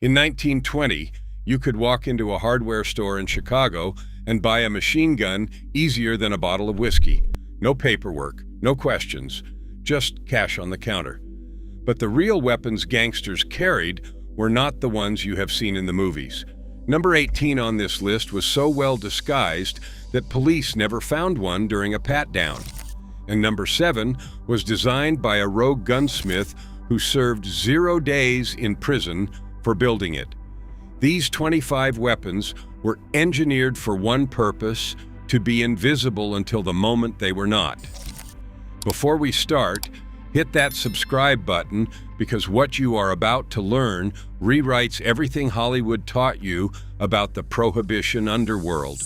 In 1920, you could walk into a hardware store in Chicago and buy a machine gun easier than a bottle of whiskey. No paperwork, no questions, just cash on the counter. But the real weapons gangsters carried were not the ones you have seen in the movies. Number 18 on this list was so well disguised that police never found one during a pat-down. And number 7 was designed by a rogue gunsmith who served 0 days in prison for building it. These 25 weapons were engineered for one purpose: to be invisible until the moment they were not. Before we start, hit that subscribe button, because what you are about to learn rewrites everything Hollywood taught you about the Prohibition underworld.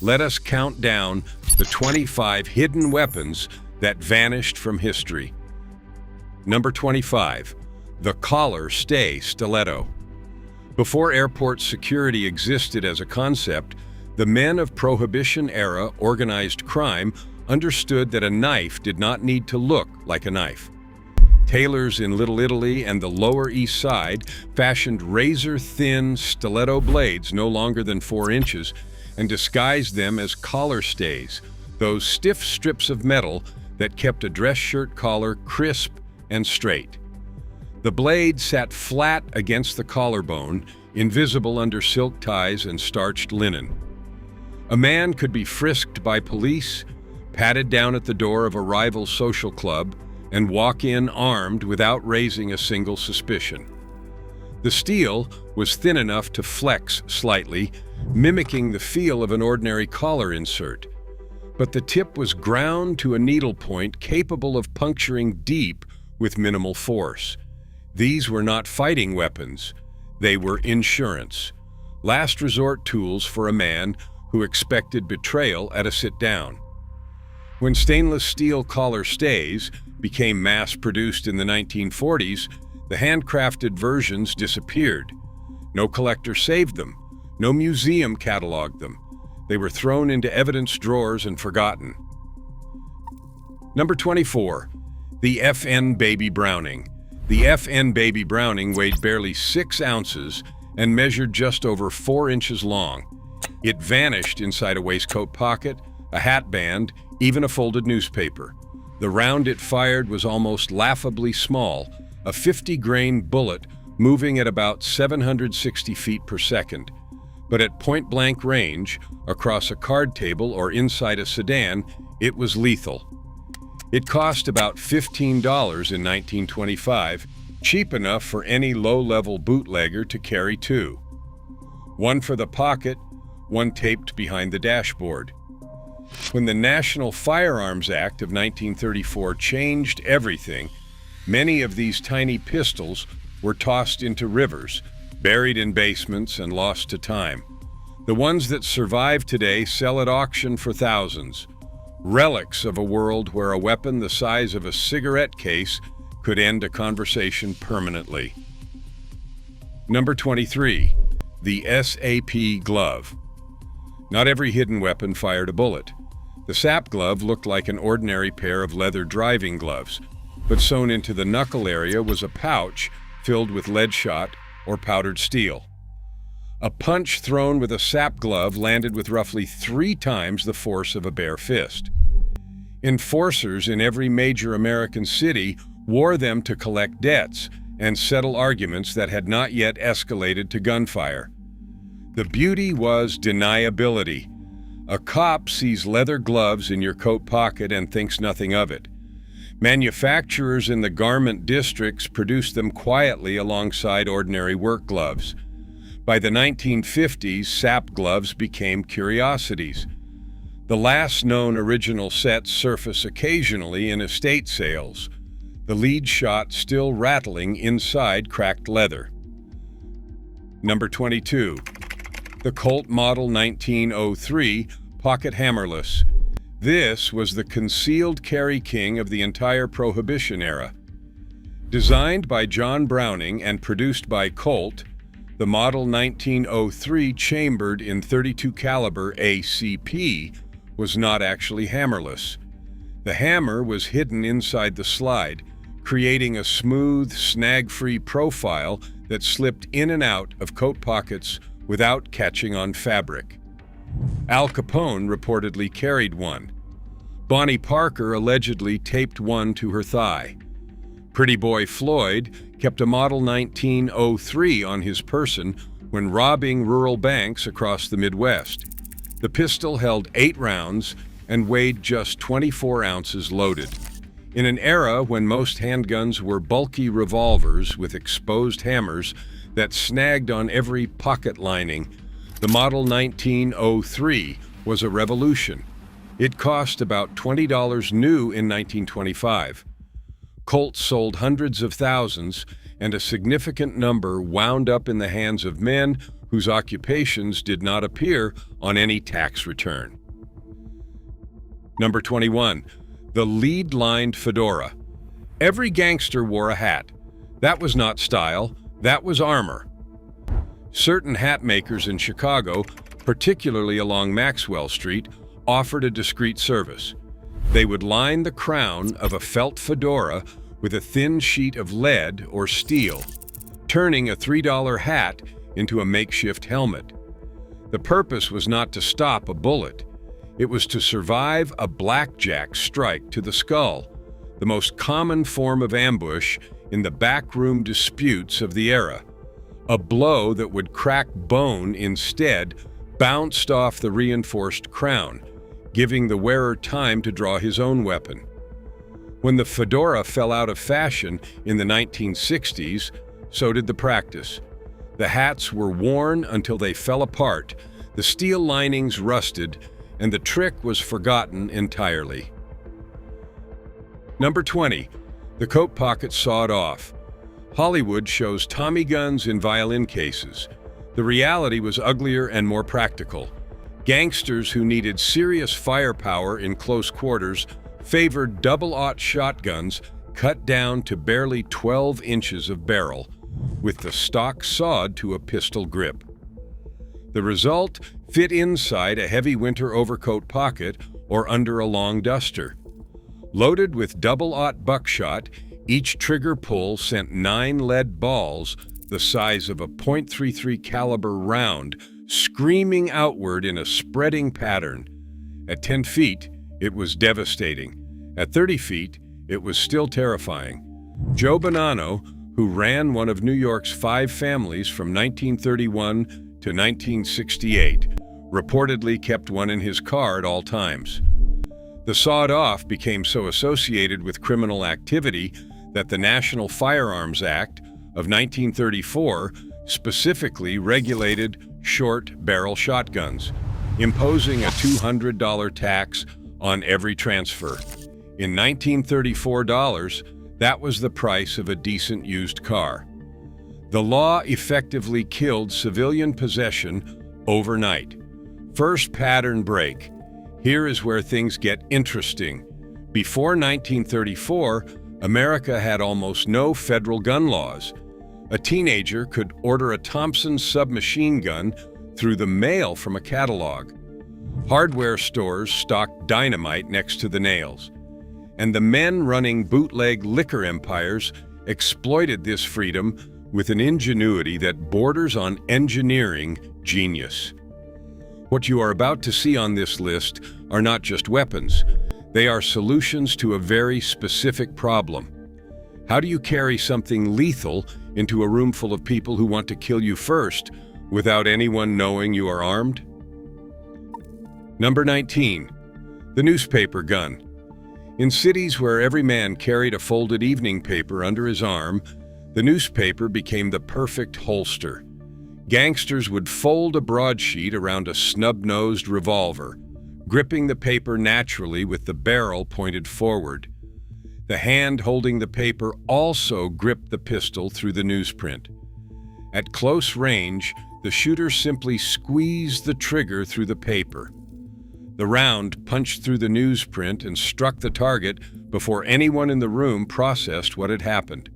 Let us count down the 25 hidden weapons that vanished from history. Number 25, the collar stay stiletto. Before airport security existed as a concept, the men of Prohibition-era organized crime understood that a knife did not need to look like a knife. Tailors in Little Italy and the Lower East Side fashioned razor-thin stiletto blades no longer than 4 inches and disguised them as collar stays, those stiff strips of metal that kept a dress shirt collar crisp and straight. The blade sat flat against the collarbone, invisible under silk ties and starched linen. A man could be frisked by police, patted down at the door of a rival social club, and walk in armed without raising a single suspicion. The steel was thin enough to flex slightly, mimicking the feel of an ordinary collar insert. But the tip was ground to a needle point capable of puncturing deep with minimal force. These were not fighting weapons. They were insurance, last resort tools for a man who expected betrayal at a sit-down. When stainless steel collar stays became mass-produced in the 1940s, the handcrafted versions disappeared. No collector saved them. No museum cataloged them. They were thrown into evidence drawers and forgotten. Number 24, the FN Baby Browning. The FN Baby Browning weighed barely 6 ounces and measured just over 4 inches long. It vanished inside a waistcoat pocket, a hat band, even a folded newspaper. The round it fired was almost laughably small, a 50-grain bullet moving at about 760 feet per second. But at point-blank range, across a card table or inside a sedan, it was lethal. It cost about $15 in 1925, cheap enough for any low-level bootlegger to carry 2. One for the pocket, one taped behind the dashboard. When the National Firearms Act of 1934 changed everything, many of these tiny pistols were tossed into rivers, buried in basements, and lost to time. The ones that survive today sell at auction for thousands, relics of a world where a weapon the size of a cigarette case could end a conversation permanently. Number 23, the SAP glove. Not every hidden weapon fired a bullet. The SAP glove looked like an ordinary pair of leather driving gloves, but sewn into the knuckle area was a pouch filled with lead shot or powdered steel. A punch thrown with a SAP glove landed with roughly 3 times the force of a bare fist. Enforcers in every major American city wore them to collect debts and settle arguments that had not yet escalated to gunfire. The beauty was deniability. A cop sees leather gloves in your coat pocket and thinks nothing of it. Manufacturers in the garment districts produced them quietly alongside ordinary work gloves. By the 1950s, SAP gloves became curiosities. The last known original sets surface occasionally in estate sales, the lead shot still rattling inside cracked leather. Number 22, the Colt Model 1903 Pocket Hammerless. This was the concealed carry king of the entire Prohibition era. Designed by John Browning and produced by Colt, the Model 1903 chambered in .32 caliber ACP was not actually hammerless. The hammer was hidden inside the slide, creating a smooth, snag-free profile that slipped in and out of coat pockets without catching on fabric. Al Capone reportedly carried one. Bonnie Parker allegedly taped one to her thigh. Pretty boy Floyd kept a Model 1903 on his person when robbing rural banks across the Midwest. The pistol held 8 rounds and weighed just 24 ounces loaded. In an era when most handguns were bulky revolvers with exposed hammers that snagged on every pocket lining, the Model 1903 was a revolution. It cost about $20 new in 1925. Colts sold hundreds of thousands, and a significant number wound up in the hands of men whose occupations did not appear on any tax return. Number 21. The lead-lined fedora. Every gangster wore a hat. That was not style, that was armor. Certain hat makers in Chicago, particularly along Maxwell Street, offered a discreet service. They would line the crown of a felt fedora with a thin sheet of lead or steel, turning a $3 hat into a makeshift helmet. The purpose was not to stop a bullet. It was to survive a blackjack strike to the skull, the most common form of ambush in the backroom disputes of the era. A blow that would crack bone instead bounced off the reinforced crown, giving the wearer time to draw his own weapon. When the fedora fell out of fashion in the 1960s, so did the practice. The hats were worn until they fell apart, the steel linings rusted, and the trick was forgotten entirely. Number 20. The coat pocket sawed off. Hollywood shows Tommy guns in violin cases. The reality was uglier and more practical. Gangsters who needed serious firepower in close quarters favored double-aught shotguns cut down to barely 12 inches of barrel, with the stock sawed to a pistol grip. The result fit inside a heavy winter overcoat pocket or under a long duster. Loaded with double-aught buckshot, each trigger pull sent 9 lead balls the size of a .33 caliber round screaming outward in a spreading pattern. At 10 feet, it was devastating. At 30 feet, it was still terrifying. Joe Bonanno, who ran one of New York's 5 families from 1931 to 1968, reportedly kept one in his car at all times. The sawed-off became so associated with criminal activity that the National Firearms Act of 1934 specifically regulated short-barrel shotguns, imposing a $200 tax on every transfer. In 1934 dollars, that was the price of a decent used car. The law effectively killed civilian possession overnight. First pattern break. Here is where things get interesting. Before 1934, America had almost no federal gun laws. A teenager could order a Thompson submachine gun through the mail from a catalog. Hardware stores stocked dynamite next to the nails. And the men running bootleg liquor empires exploited this freedom with an ingenuity that borders on engineering genius. What you are about to see on this list are not just weapons. They are solutions to a very specific problem. How do you carry something lethal into a room full of people who want to kill you first without anyone knowing you are armed? Number 19. The newspaper gun. In cities where every man carried a folded evening paper under his arm, the newspaper became the perfect holster. Gangsters would fold a broadsheet around a snub-nosed revolver, gripping the paper naturally with the barrel pointed forward. The hand holding the paper also gripped the pistol through the newsprint. At close range, the shooter simply squeezed the trigger through the paper. The round punched through the newsprint and struck the target before anyone in the room processed what had happened.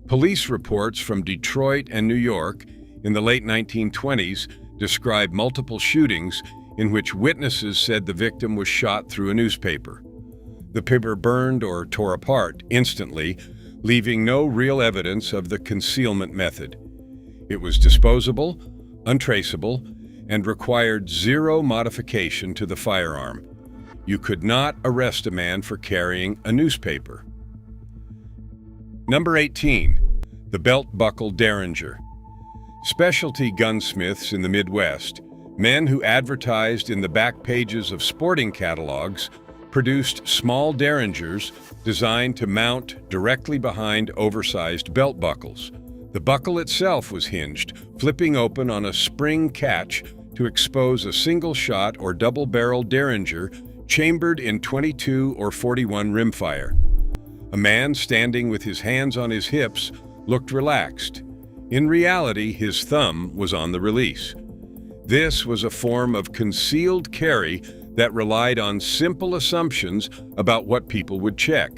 Police reports from Detroit and New York in the late 1920s describe multiple shootings in which witnesses said the victim was shot through a newspaper. The paper burned or tore apart instantly, leaving no real evidence of the concealment method. It was disposable, untraceable, and required zero modification to the firearm. You could not arrest a man for carrying a newspaper. Number 18. The belt-buckle derringer. Specialty gunsmiths in the Midwest, men who advertised in the back pages of sporting catalogs, produced small derringers designed to mount directly behind oversized belt buckles. The buckle itself was hinged, flipping open on a spring catch to expose a single-shot or double-barrel derringer chambered in 22 or 41 rimfire. A man standing with his hands on his hips looked relaxed. In reality, his thumb was on the release. This was a form of concealed carry that relied on simple assumptions about what people would check.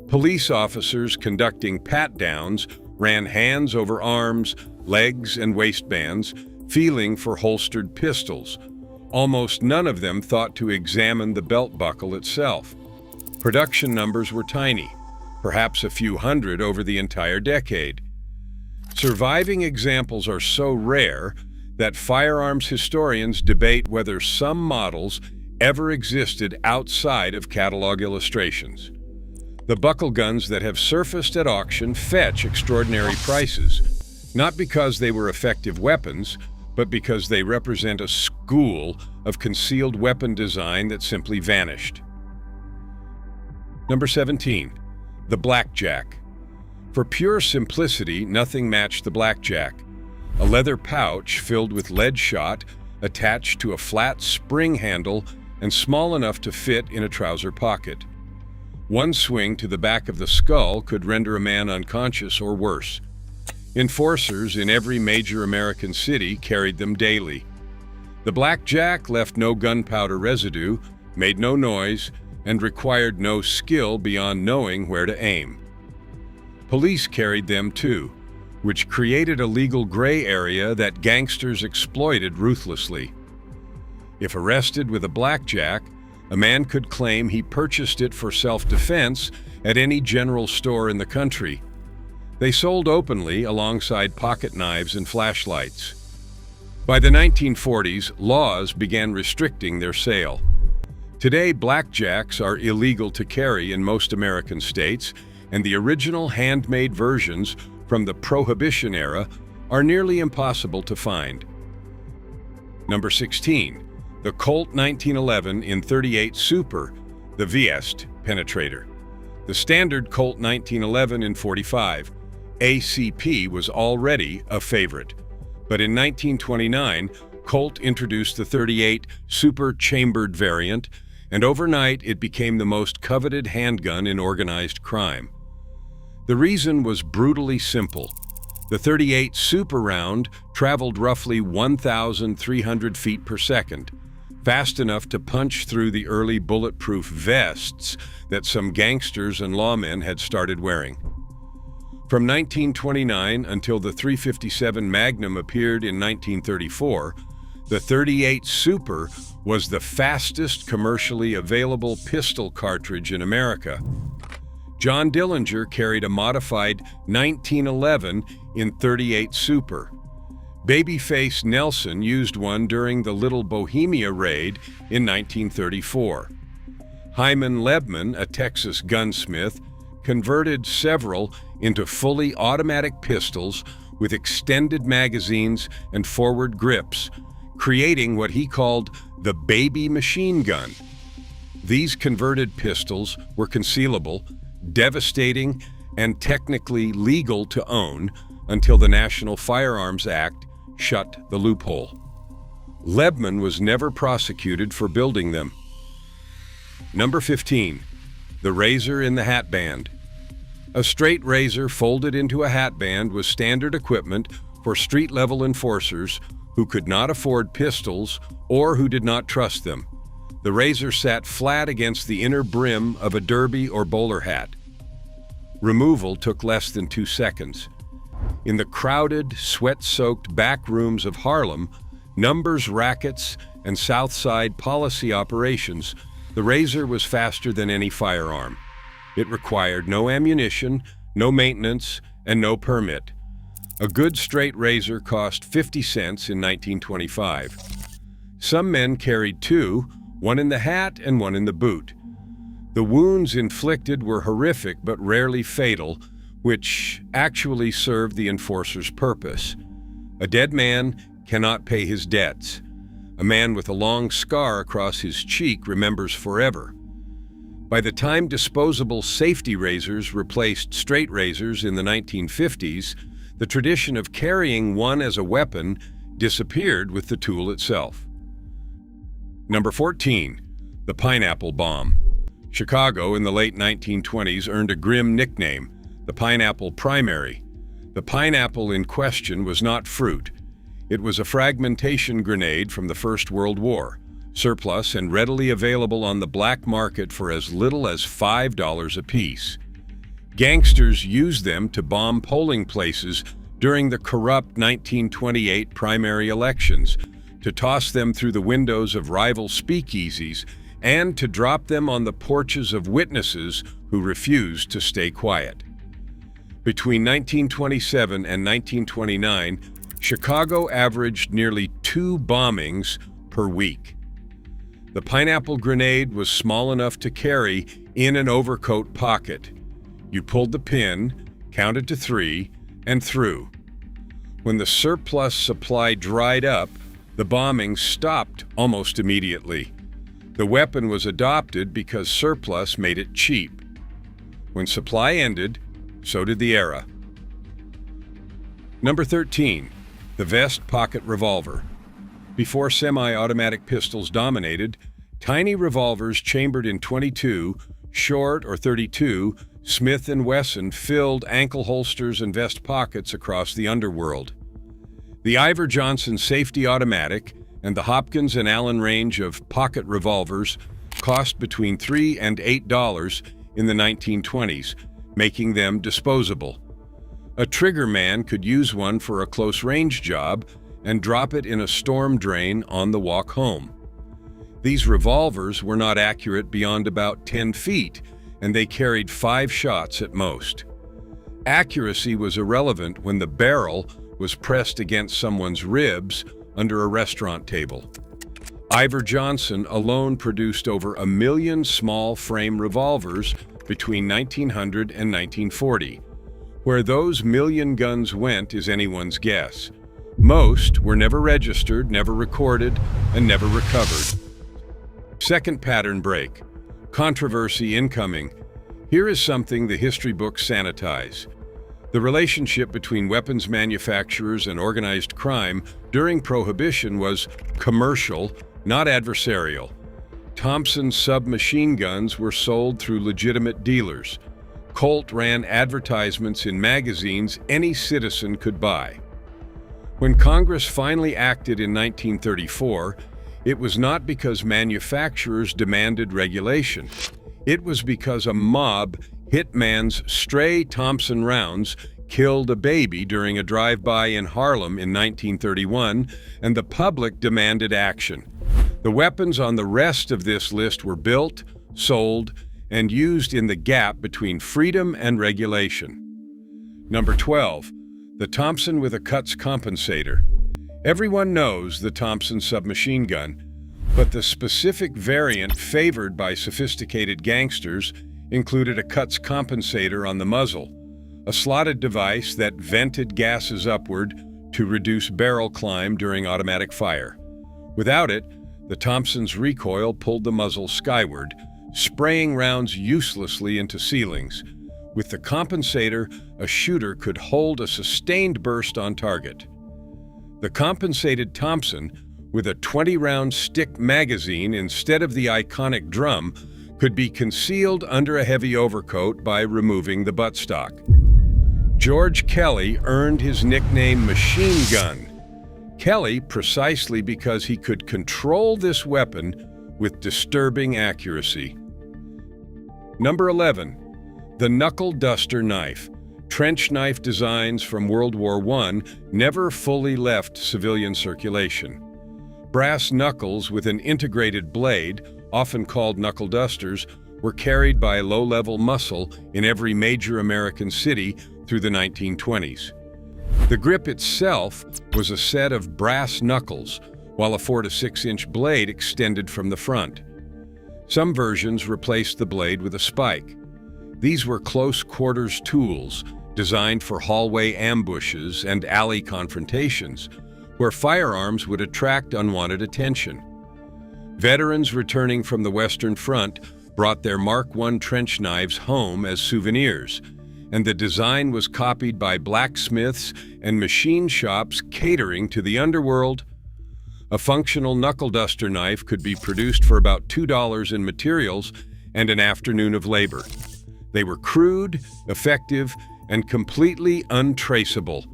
Police officers conducting pat-downs ran hands over arms, legs, and waistbands, feeling for holstered pistols. Almost none of them thought to examine the belt buckle itself. Production numbers were tiny, perhaps a few hundred over the entire decade. Surviving examples are so rare that firearms historians debate whether some models ever existed outside of catalog illustrations. The buckle guns that have surfaced at auction fetch extraordinary prices, not because they were effective weapons, but because they represent a school of concealed weapon design that simply vanished. Number 17. The blackjack. For pure simplicity, nothing matched the blackjack. A leather pouch filled with lead shot attached to a flat spring handle and small enough to fit in a trouser pocket. One swing to the back of the skull could render a man unconscious or worse. Enforcers in every major American city carried them daily. The blackjack left no gunpowder residue, made no noise, and required no skill beyond knowing where to aim. Police carried them too, which created a legal gray area that gangsters exploited ruthlessly. If arrested with a blackjack, a man could claim he purchased it for self-defense at any general store in the country. They sold openly alongside pocket knives and flashlights. By the 1940s, laws began restricting their sale. Today, blackjacks are illegal to carry in most American states, and the original handmade versions from the Prohibition era are nearly impossible to find. Number 16. The Colt 1911 in .38 Super, the Viest penetrator. The standard Colt 1911 in .45 ACP was already a favorite, but in 1929, Colt introduced the .38 Super chambered variant, and overnight it became the most coveted handgun in organized crime. The reason was brutally simple. The .38 Super round traveled roughly 1,300 feet per second, fast enough to punch through the early bulletproof vests that some gangsters and lawmen had started wearing. From 1929 until the .357 Magnum appeared in 1934, the .38 Super was the fastest commercially available pistol cartridge in America. John Dillinger carried a modified 1911 in .38 Super. Babyface Nelson used one during the Little Bohemia raid in 1934. Hyman Lebman, a Texas gunsmith, converted several into fully automatic pistols with extended magazines and forward grips, creating what he called the baby machine gun. These converted pistols were concealable, devastating, and technically legal to own until the National Firearms Act shut the loophole. Lebman was never prosecuted for building them. Number 15. The razor in the hat band. A straight razor folded into a hat band was standard equipment for street-level enforcers who could not afford pistols or who did not trust them. The razor sat flat against the inner brim of a derby or bowler hat. Removal took less than 2 seconds. In the crowded, sweat-soaked back rooms of Harlem, numbers rackets, and South Side policy operations, the razor was faster than any firearm. It required no ammunition, no maintenance, and no permit. A good straight razor cost 50 cents in 1925. Some men carried two, one in the hat and one in the boot. The wounds inflicted were horrific but rarely fatal, which actually served the enforcer's purpose. A dead man cannot pay his debts. A man with a long scar across his cheek remembers forever. By the time disposable safety razors replaced straight razors in the 1950s, the tradition of carrying one as a weapon disappeared with the tool itself. Number 14. The pineapple bomb. Chicago in the late 1920s earned a grim nickname, the pineapple primary. The pineapple in question was not fruit. It was a fragmentation grenade from the First World War, surplus and readily available on the black market for as little as $5 apiece. Gangsters used them to bomb polling places during the corrupt 1928 primary elections, to toss them through the windows of rival speakeasies, and to drop them on the porches of witnesses who refused to stay quiet. Between 1927 and 1929, Chicago averaged nearly 2 bombings per week. The pineapple grenade was small enough to carry in an overcoat pocket. You pulled the pin, counted to 3, and threw. When the surplus supply dried up, the bombing stopped almost immediately. The weapon was adopted because surplus made it cheap. When supply ended, so did the era. Number 13. The vest pocket revolver. Before semi-automatic pistols dominated, tiny revolvers chambered in .22, short or .32, Smith & Wesson filled ankle holsters and vest pockets across the underworld. The Iver Johnson safety automatic and the Hopkins and Allen range of pocket revolvers cost between $3 and $8 in the 1920s, making them disposable. A trigger man could use one for a close-range job and drop it in a storm drain on the walk home. These revolvers were not accurate beyond about 10 feet, and they carried 5 shots at most. Accuracy was irrelevant when the barrel was pressed against someone's ribs under a restaurant table. Iver Johnson alone produced over 1 million small frame revolvers between 1900 and 1940. Where those million guns went is anyone's guess. Most were never registered, never recorded, and never recovered. Second pattern break. Controversy incoming. Here is something the history books sanitize. The relationship between weapons manufacturers and organized crime during Prohibition was commercial, not adversarial. Thompson submachine guns were sold through legitimate dealers. Colt ran advertisements in magazines any citizen could buy. When Congress finally acted in 1934, it was not because manufacturers demanded regulation. It was because a mob hit man's stray Thompson rounds killed a baby during a drive-by in Harlem in 1931, and the public demanded action. The weapons on the rest of this list were built, sold, and used in the gap between freedom and regulation. Number 12. The Thompson with a cuts compensator. Everyone knows the Thompson submachine gun, but the specific variant favored by sophisticated gangsters included a cuts compensator on the muzzle, a slotted device that vented gases upward to reduce barrel climb during automatic fire. Without it, the Thompson's recoil pulled the muzzle skyward, spraying rounds uselessly into ceilings. With the compensator, a shooter could hold a sustained burst on target. The compensated Thompson, with a 20-round stick magazine instead of the iconic drum, could be concealed under a heavy overcoat by removing the buttstock. George Kelly earned his nickname Machine Gun. Kelly precisely because he could control this weapon with disturbing accuracy. Number 11. The Knuckle Duster Knife. Trench knife designs from World War I never fully left civilian circulation. Brass knuckles with an integrated blade, often called knuckle dusters, were carried by low-level muscle in every major American city through the 1920s. The grip itself was a set of brass knuckles, while a 4 to 6 inch blade extended from the front. Some versions replaced the blade with a spike. These were close quarters tools designed for hallway ambushes and alley confrontations, where firearms would attract unwanted attention. Veterans returning from the Western Front brought their Mark I trench knives home as souvenirs, and the design was copied by blacksmiths and machine shops catering to the underworld. A functional knuckle duster knife could be produced for about $2 in materials and an afternoon of labor. They were crude, effective, and completely untraceable.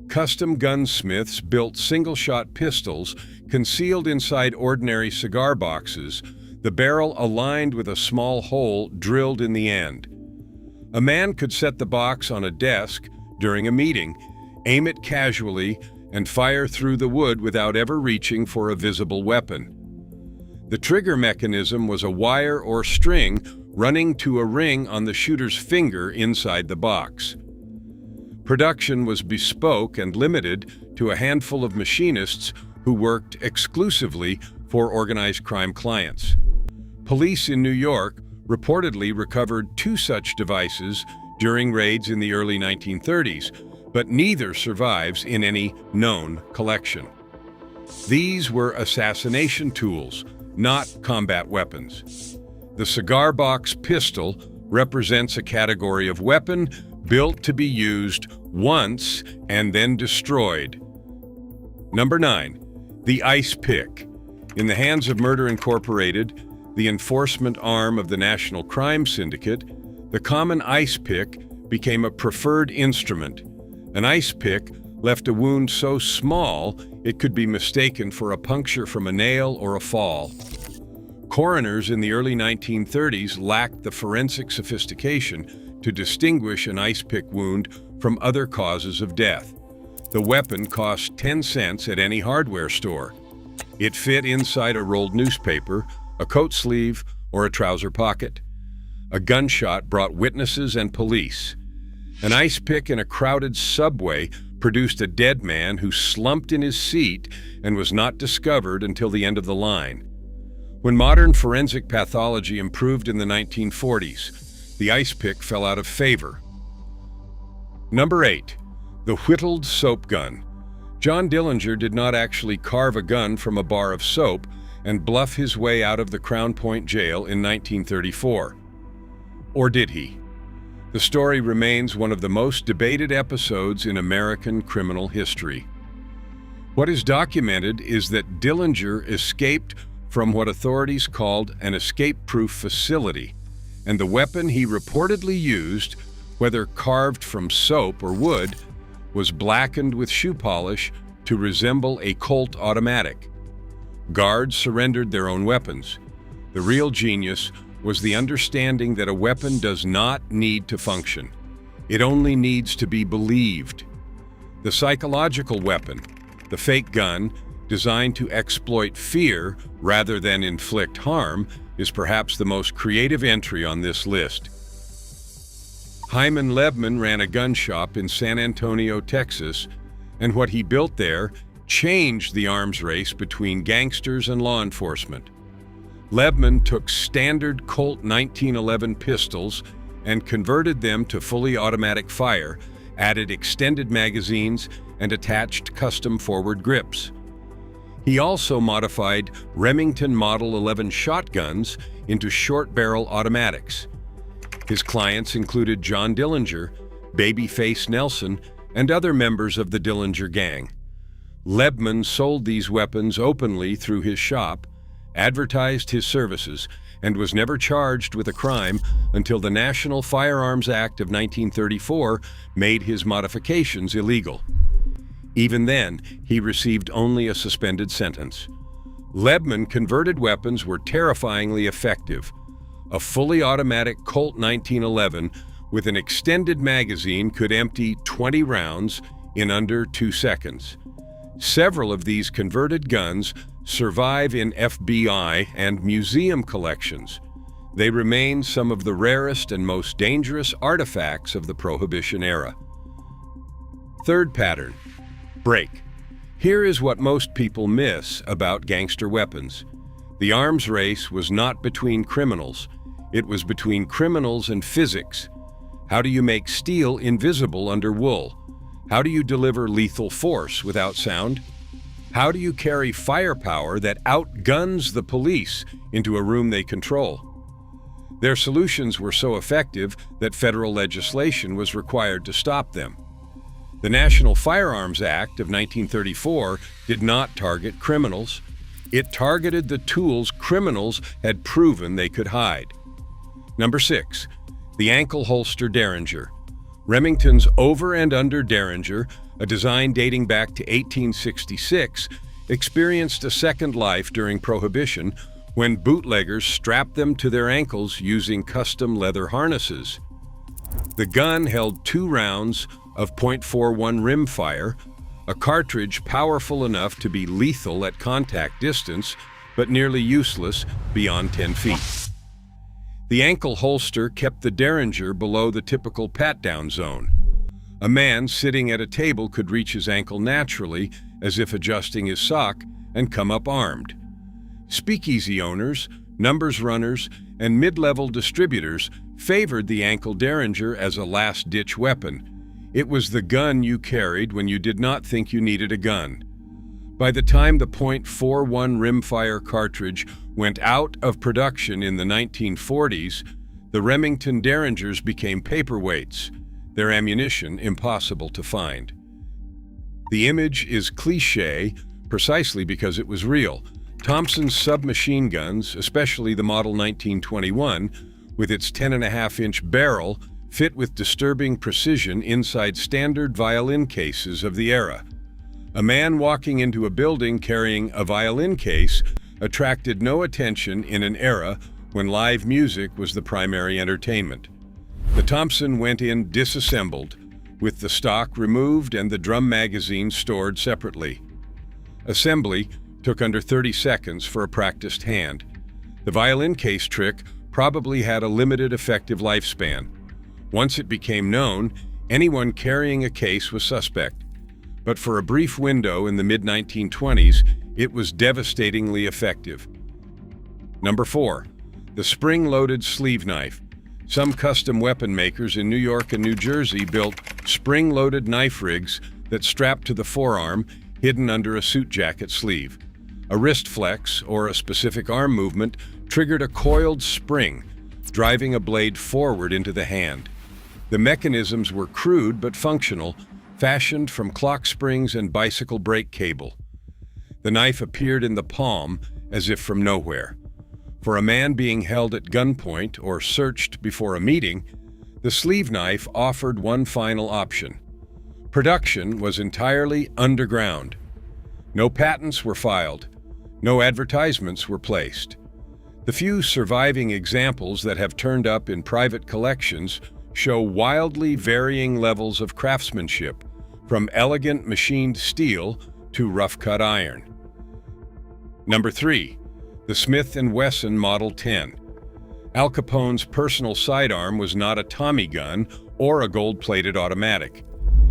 Custom gunsmiths built single-shot pistols concealed inside ordinary cigar boxes, the barrel aligned with a small hole drilled in the end. A man could set the box on a desk during a meeting, aim it casually, and fire through the wood without ever reaching for a visible weapon. The trigger mechanism was a wire or string running to a ring on the shooter's finger inside the box. Production was bespoke and limited to a handful of machinists who worked exclusively for organized crime clients. Police in New York reportedly recovered 2 such devices during raids in the early 1930s, but neither survives in any known collection. These were assassination tools, not combat weapons. The cigar box pistol represents a category of weapon built to be used once and then destroyed. Number 9. The ice pick. In the hands of Murder Incorporated, the enforcement arm of the National Crime Syndicate, the common ice pick became a preferred instrument. An ice pick left a wound so small it could be mistaken for a puncture from a nail or a fall. Coroners in the early 1930s lacked the forensic sophistication to distinguish an ice pick wound from other causes of death. The weapon cost 10 cents at any hardware store. It fit inside a rolled newspaper, a coat sleeve, or a trouser pocket. A gunshot brought witnesses and police. An ice pick in a crowded subway produced a dead man who slumped in his seat and was not discovered until the end of the line. When modern forensic pathology improved in the 1940s, the ice pick fell out of favor. Number 8. The whittled soap gun. John Dillinger did not actually carve a gun from a bar of soap and bluff his way out of the Crown Point jail in 1934. Or did he? The story remains one of the most debated episodes in American criminal history. What is documented is that Dillinger escaped from what authorities called an escape-proof facility, and the weapon he reportedly used, whether carved from soap or wood, was blackened with shoe polish to resemble a Colt automatic. Guards surrendered their own weapons. The real genius was the understanding that a weapon does not need to function. It only needs to be believed. The psychological weapon, the fake gun, designed to exploit fear rather than inflict harm, is perhaps the most creative entry on this list. Hyman Lebman ran a gun shop in San Antonio, Texas, and what he built there changed the arms race between gangsters and law enforcement. Lebman took standard Colt 1911 pistols and converted them to fully automatic fire, added extended magazines, and attached custom forward grips. He also modified Remington Model 11 shotguns into short-barrel automatics. His clients included John Dillinger, Babyface Nelson, and other members of the Dillinger Gang. Lebman sold these weapons openly through his shop, advertised his services, and was never charged with a crime until the National Firearms Act of 1934 made his modifications illegal. Even then, he received only a suspended sentence. Lebman converted weapons were terrifyingly effective. A fully automatic Colt 1911 with an extended magazine could empty 20 rounds in under 2 seconds. Several of these converted guns survive in FBI and museum collections. They remain some of the rarest and most dangerous artifacts of the Prohibition era. Third pattern, break. Here is what most people miss about gangster weapons. The arms race was not between criminals. It was between criminals and physics. How do you make steel invisible under wool? How do you deliver lethal force without sound? How do you carry firepower that outguns the police into a room they control? Their solutions were so effective that federal legislation was required to stop them. The National Firearms Act of 1934 did not target criminals. It targeted the tools criminals had proven they could hide. Number 6, the ankle holster Derringer. Remington's over and under Derringer, a design dating back to 1866, experienced a second life during Prohibition when bootleggers strapped them to their ankles using custom leather harnesses. The gun held 2 rounds of .41 rimfire, a cartridge powerful enough to be lethal at contact distance, but nearly useless beyond 10 feet. The ankle holster kept the Derringer below the typical pat-down zone. A man sitting at a table could reach his ankle naturally, as if adjusting his sock, and come up armed. Speakeasy owners, numbers runners, and mid-level distributors favored the ankle Derringer as a last-ditch weapon. It was the gun you carried when you did not think you needed a gun. By the time the .41 rimfire cartridge went out of production in the 1940s, the Remington Derringers became paperweights, their ammunition impossible to find. The image is cliché precisely because it was real. Thompson's submachine guns, especially the Model 1921, with its 10.5-inch barrel, fit with disturbing precision inside standard violin cases of the era. A man walking into a building carrying a violin case attracted no attention in an era when live music was the primary entertainment. The Thompson went in disassembled, with the stock removed and the drum magazine stored separately. Assembly took under 30 seconds for a practiced hand. The violin case trick probably had a limited effective lifespan. Once it became known, anyone carrying a case was suspect. But for a brief window in the mid-1920s, it was devastatingly effective. Number 4, the spring-loaded sleeve knife. Some custom weapon makers in New York and New Jersey built spring-loaded knife rigs that strapped to the forearm, hidden under a suit jacket sleeve. A wrist flex, or a specific arm movement, triggered a coiled spring, driving a blade forward into the hand. The mechanisms were crude but functional, fashioned from clock springs and bicycle brake cable. The knife appeared in the palm as if from nowhere. For a man being held at gunpoint or searched before a meeting, the sleeve knife offered one final option. Production was entirely underground. No patents were filed. No advertisements were placed. The few surviving examples that have turned up in private collections show wildly varying levels of craftsmanship, from elegant machined steel to rough-cut iron. Number 3, the Smith & Wesson Model 10. Al Capone's personal sidearm was not a Tommy gun or a gold-plated automatic.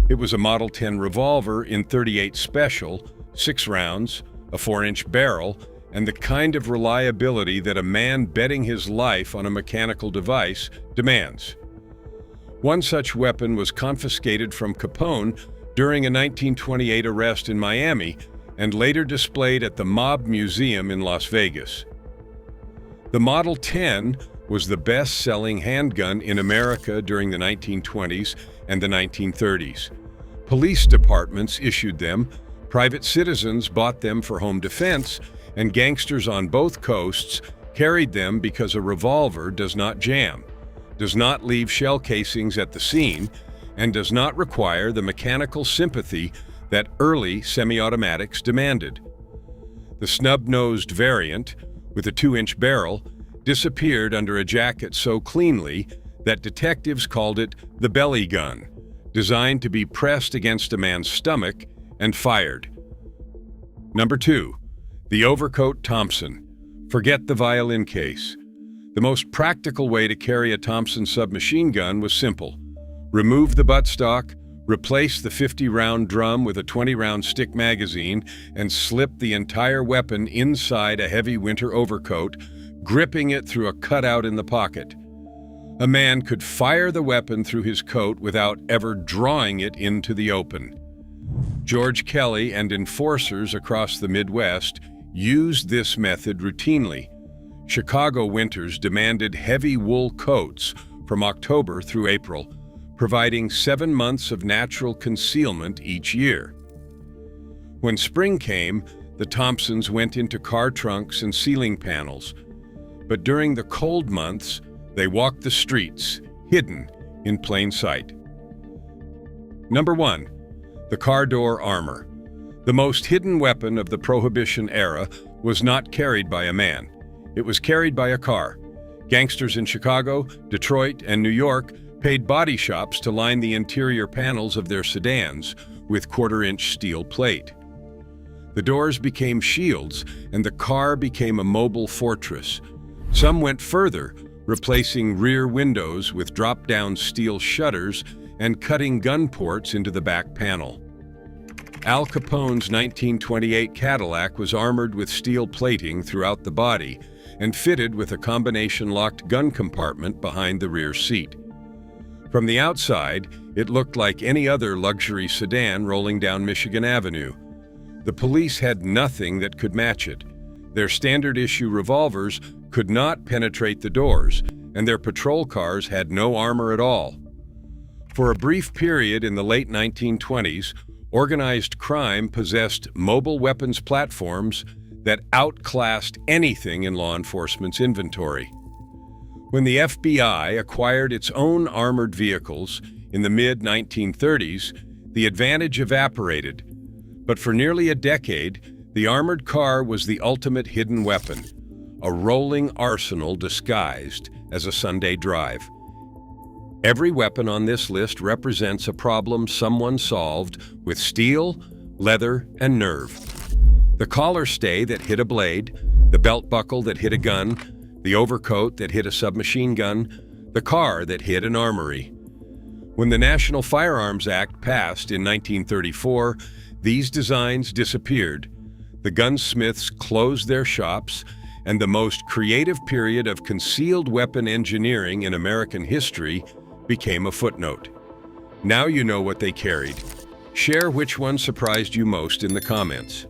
It was a Model 10 revolver in .38 Special, 6 rounds, a 4-inch barrel, and the kind of reliability that a man betting his life on a mechanical device demands. One such weapon was confiscated from Capone during a 1928 arrest in Miami and later displayed at the Mob Museum in Las Vegas. The Model 10 was the best-selling handgun in America during the 1920s and the 1930s. Police departments issued them, private citizens bought them for home defense, and gangsters on both coasts carried them because a revolver does not jam, does not leave shell casings at the scene, and does not require the mechanical sympathy that early semi-automatics demanded. The snub-nosed variant, with a 2-inch barrel, disappeared under a jacket so cleanly that detectives called it the belly gun, designed to be pressed against a man's stomach and fired. Number 2, the overcoat Thompson. Forget the violin case. The most practical way to carry a Thompson submachine gun was simple. Remove the buttstock, Replace the 50-round drum with a 20-round stick magazine and slip the entire weapon inside a heavy winter overcoat, gripping it through a cutout in the pocket. A man could fire the weapon through his coat without ever drawing it into the open. George Kelly and enforcers across the Midwest used this method routinely. Chicago winters demanded heavy wool coats from October through April, providing 7 months of natural concealment each year. When spring came, the Thompsons went into car trunks and ceiling panels. But during the cold months, they walked the streets, hidden in plain sight. Number 1. The car door armor. The most hidden weapon of the Prohibition era was not carried by a man. It was carried by a car. Gangsters in Chicago, Detroit, and New York paid body shops to line the interior panels of their sedans with quarter-inch steel plate. The doors became shields, and the car became a mobile fortress. Some went further, replacing rear windows with drop-down steel shutters and cutting gun ports into the back panel. Al Capone's 1928 Cadillac was armored with steel plating throughout the body and fitted with a combination locked gun compartment behind the rear seat. From the outside, it looked like any other luxury sedan rolling down Michigan Avenue. The police had nothing that could match it. Their standard-issue revolvers could not penetrate the doors, and their patrol cars had no armor at all. For a brief period in the late 1920s, organized crime possessed mobile weapons platforms that outclassed anything in law enforcement's inventory. When the FBI acquired its own armored vehicles in the mid-1930s, the advantage evaporated. But for nearly a decade, the armored car was the ultimate hidden weapon, a rolling arsenal disguised as a Sunday drive. Every weapon on this list represents a problem someone solved with steel, leather, and nerve. The collar stay that hid a blade, the belt buckle that hid a gun, the overcoat that hid a submachine gun, the car that hid an armory. When the National Firearms Act passed in 1934, these designs disappeared. The gunsmiths closed their shops, and the most creative period of concealed weapon engineering in American history became a footnote. Now you know what they carried. Share which one surprised you most in the comments.